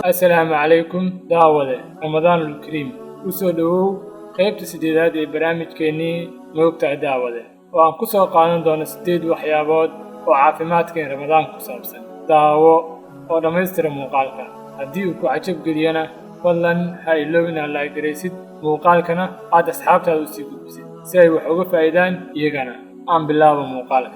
السلام عليكم دعوة رمضان الكريم وسودو قيبت سديدات برامج كيني موقع دعوة وأن كسو قانون دون سديد وحيابات وعافمات كين رمضان كسابسن دعوة ودمستر موقالك هديو كعجب قليانا فلن هاي لونا لايك ريسيد موقالكنا عاد أصحابتها وسيقود بسيد ساي وحوق فايدان يغانا أم بالله وموقالك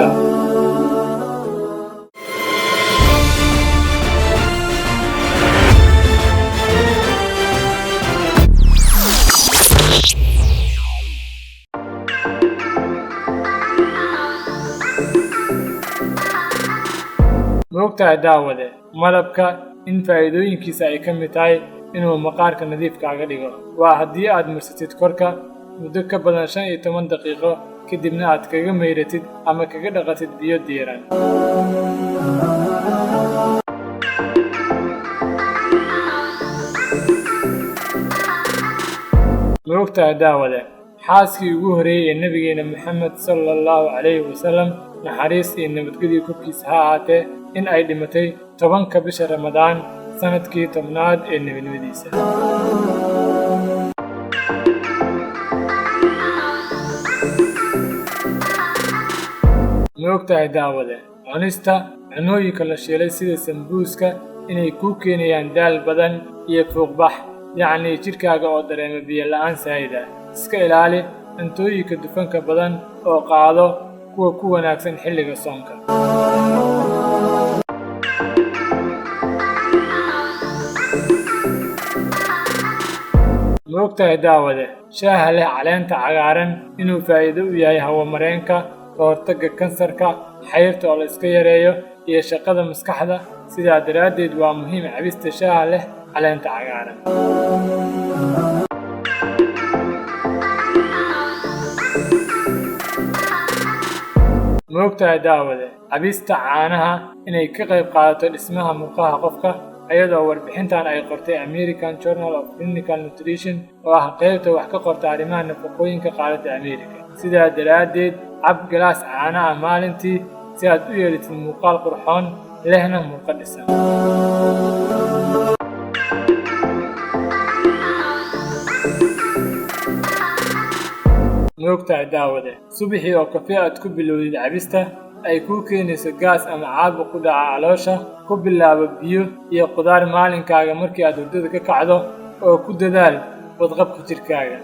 موقع دعوة ملبك إن فايدooyinkiisa ay ka mid tahay inuu maqaarka nadiifka aga dhigo waa haddii aad marsatid korka muddo ka badan 15 daqiiqo kadibna aad kaga meeyratid ama kaga dhaqatid biyo diiran موقع دعوة xaaskii ugu horeeyay nabigeena Maxamed sallallahu alayhi wasallam naxariis iyo nabadgelyo korkiisa ha ahaatee in ay dhimatay 10ka bisha Ramadaan sanadkii 10aad ee nabadnimadiisa موقع دعوة cunista cunooyinka la sheelay sida sambuuska inay ku keenayaan daal badan iyo fuuqbax yacni jirkaaga oo dareema biyo la'aan saayida iska ilaali cuntooyinka dufanka badan oo qaado kuwa ku wanaagsan xilliga soonka موقع دعوة shaaha leh caleenta cagaaran inuu faa'iido u yahay hawo-mareenka ka hortagga kansarka xayrta oo la iska yareeyo iyo shaqada maskaxda sidaa daraaddeed waa muhiim cabista shaaha leh caleenta cagaaran موقع دعوة cabista caanaha inay ka qayb qaadato dhismaha murqaha qofka ayadoo warbixintan ay qortay American Journal of Clinical Nutrition oo ah qaybta wax ka qorta arrimaha nafaqooyinka qaaradda Ameerika sidaa daraaddeed cab galaas caana ah maalintii si aad u yeelatid muuqaal qurxoon lehna murqo dhisan موقع دعوة subaxii oo kafee aad ku bilowdid cabista ay ku keenayso gaas ama caabuq ku dhaca caloosha ku bilaabo biyo iyo qudaar maalinkaaga markii aad hurdada ka kacdo oo ku dadaal badqabka jirkaaga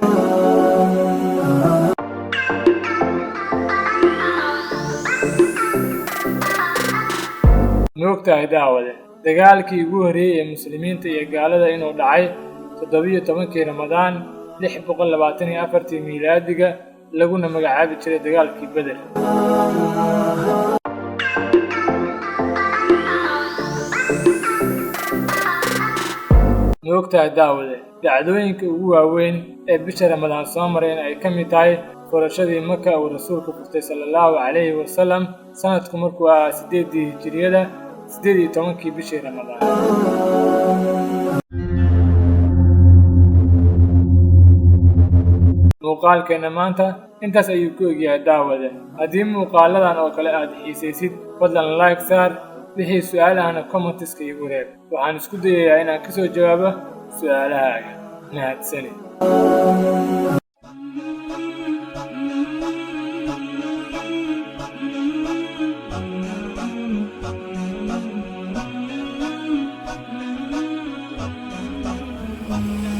موقع دعوة dagaalkii ugu horeeyay ee muslimiinta iyo gaalada inuu dhacay 17kii Ramadaan 624 miilaadiga laguna magacaabi jiray dagaalkii Badr موقع دعوة dhacdooyinka ugu waaweyn ee bisha Ramadaan soo maray ay ka mid tahay furashadii Makka oo rasuulku furtay sallallahu alayhi wasallam sanadku markuu ahaa 8 hijriyada 18kii bishii Ramadaan muuqaalkeena maanta intaas ayuu ku egyahay daawada haddii muuqaaladan oo kale aad xiisaysid fadlan like saar wixii su'aalahana comments-ka igu reeb waxaan isku dayayaa inaan ka soo jawaabo su'aalahaaga mahadsanid Thank you.